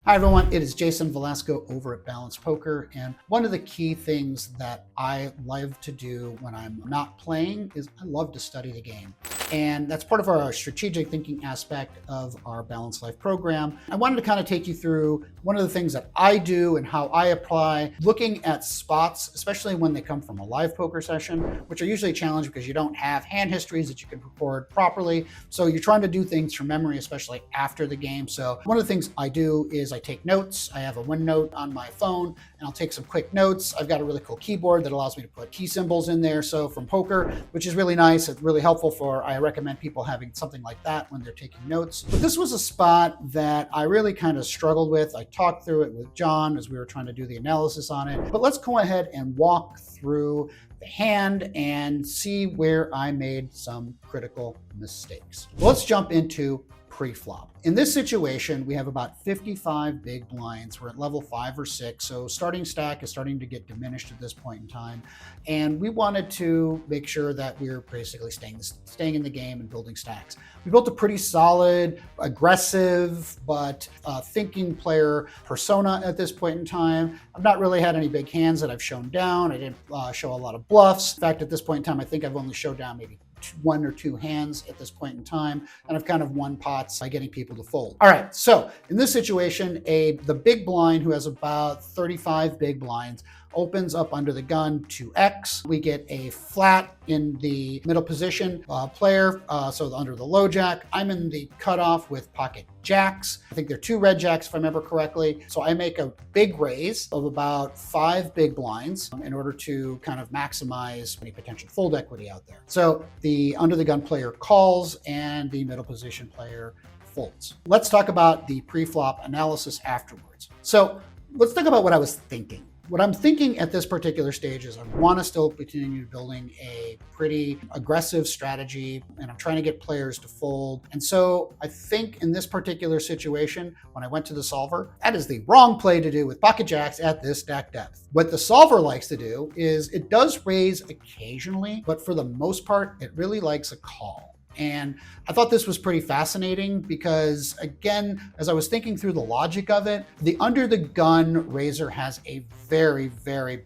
Hi everyone, it is Jason Velasco over at Balanced Poker, and one of the key things that I love to do when I'm not playing is I love to study the game. And that's part of our strategic thinking aspect of our Balanced Life program. I wanted to kind of take you through one of the things that I do and how I apply looking at spots, especially when they come from a live poker session, which are usually a challenge because you don't have hand histories that you can record properly. So you're trying to do things from memory, especially after the game. So one of the things I do is I take notes. I have a OneNote on my phone and I'll take some quick notes. I've got a really cool keyboard that allows me to put key symbols in there. So from poker, which is really nice. It's really helpful I recommend people having something like that when they're taking notes. But this was a spot that I really kind of struggled with. I talked through it with John as we were trying to do the analysis on it. But let's go ahead and walk through the hand and see where I made some critical mistakes. Let's jump into pre-flop. In this situation, we have about 55 big blinds. We're at level 5 or 6, so starting stack is starting to get diminished at this point in time. And we wanted to make sure that we're basically staying in the game and building stacks. We built a pretty solid, aggressive, but thinking player persona at this point in time. I've not really had any big hands that I've shown down. I didn't show a lot of bluffs. In fact, at this point in time, I think I've only showed down maybe 1 or 2 hands at this point in time, and I've kind of won pots by getting people to fold. All right, so in this situation, the big blind, who has about 35 big blinds, opens up under the gun to X. We get a flat in the middle position player, so under the low jack. I'm in the cutoff with pocket jacks. I think they're 2 red jacks if I remember correctly. So I make a big raise of about 5 big blinds in order to kind of maximize any potential fold equity out there. So the under the gun player calls and the middle position player folds. Let's talk about the pre-flop analysis afterwards. So let's talk about what I was thinking. What I'm thinking at this particular stage is I want to still continue building a pretty aggressive strategy, and I'm trying to get players to fold. And so I think in this particular situation, when I went to the solver, that is the wrong play to do with pocket jacks at this stack depth. What the solver likes to do is it does raise occasionally, but for the most part, it really likes a call. And I thought this was pretty fascinating because, again, as I was thinking through the logic of it, the under the gun raiser has a very, very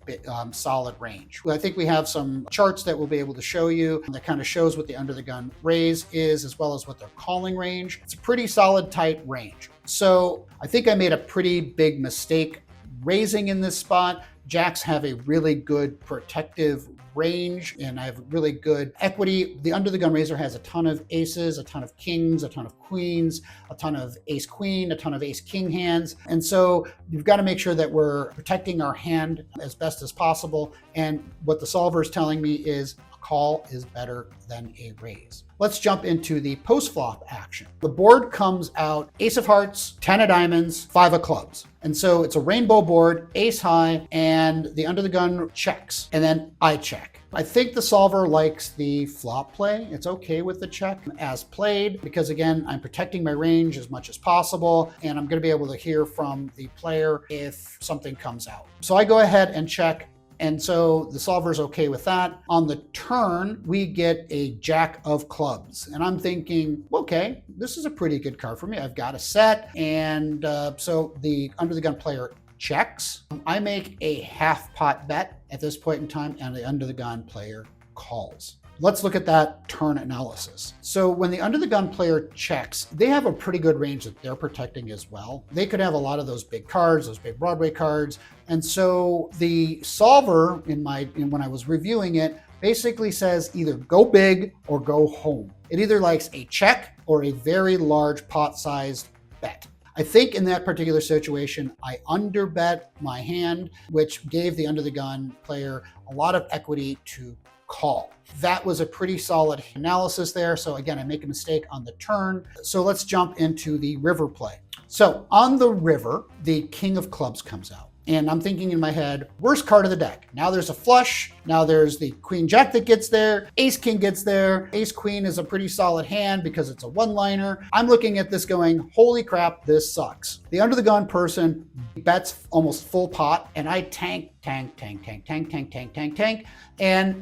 solid range. I think we have some charts that we'll be able to show you that kind of shows what the under the gun raise is, as well as what their calling range. It's a pretty solid, tight range. So I think I made a pretty big mistake raising in this spot. Jacks have a really good protective range, and I have really good equity. The under the gun raiser has a ton of aces, a ton of kings, a ton of queens, a ton of ace queen, a ton of ace king hands. And so you've got to make sure that we're protecting our hand as best as possible. And what the solver is telling me is a call is better than a raise. Let's jump into the post-flop action. The board comes out ace of hearts, 10 of diamonds, 5 of clubs. And so it's a rainbow board, ace high, and the under the gun checks, and then I check. I think the solver likes the flop play. It's okay with the check as played because, again, I'm protecting my range as much as possible, and I'm going to be able to hear from the player if something comes out. So I go ahead and check. And so the solver is okay with that. On the turn, we get a jack of clubs. And I'm thinking, okay, this is a pretty good card for me. I've got a set. And so the under the gun player checks. I make a half pot bet at this point in time, and the under the gun player calls. Let's look at that turn analysis. So when the under the gun player checks, they have a pretty good range that they're protecting as well. They could have a lot of those big cards, those big Broadway cards. And so the solver when I was reviewing it basically says either go big or go home. It either likes a check or a very large pot-sized bet. I think in that particular situation, I underbet my hand, which gave the under the gun player a lot of equity to call. That was a pretty solid analysis there. So again, I make a mistake on the turn. So let's jump into the river play. So on the river, the king of clubs comes out. And I'm thinking in my head, worst card of the deck. Now there's a flush. Now there's the queen jack that gets there. Ace king gets there. Ace queen is a pretty solid hand because it's a one-liner. I'm looking at this going, holy crap, this sucks. The under the gun person bets almost full pot, and I tank, and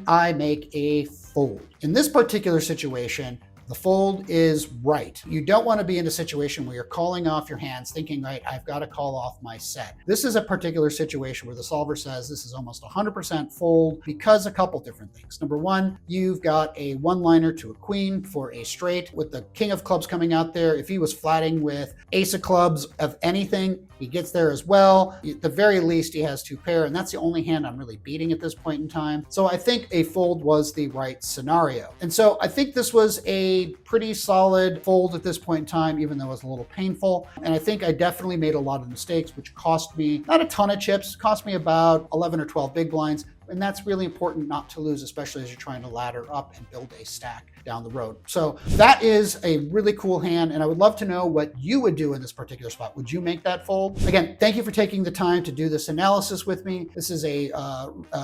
I make a fold. In this particular situation, The fold is right. You don't want to be in a situation where you're calling off your hands thinking, right, I've got to call off my set. This is a particular situation where the solver says this is almost 100% fold because a couple different things. Number one, you've got a one-liner to a queen for a straight with the king of clubs coming out there. If he was flatting with ace of clubs of anything, he gets there as well. At the very least, he has two pair, and that's the only hand I'm really beating at this point in time. So I think a fold was the right scenario. And so I think this was a pretty solid fold at this point in time, even though it was a little painful. And I think I definitely made a lot of mistakes, which cost me not a ton of chips, cost me about 11 or 12 big blinds. And that's really important not to lose, especially as you're trying to ladder up and build a stack down the road. So that is a really cool hand, and I would love to know what you would do in this particular spot. Would you make that fold? Again, thank you for taking the time to do this analysis with me. This is a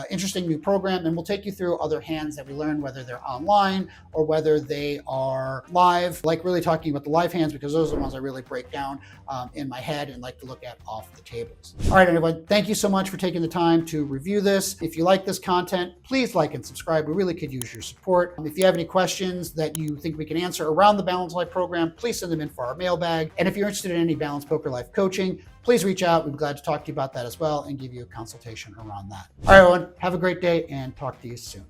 interesting new program, and we'll take you through other hands that we learn, whether they're online or whether they are live. I like really talking about the live hands because those are the ones I really break down in my head and like to look at off the tables. All right, everyone, thank you so much for taking the time to review this. If you like this content, please like and subscribe. We really could use your support. If you have any questions that you think we can answer around the Balanced Life program, please send them in for our mailbag. And if you're interested in any Balanced Poker Life coaching, please reach out. We'd be glad to talk to you about that as well and give you a consultation around that. All right, everyone, have a great day and talk to you soon.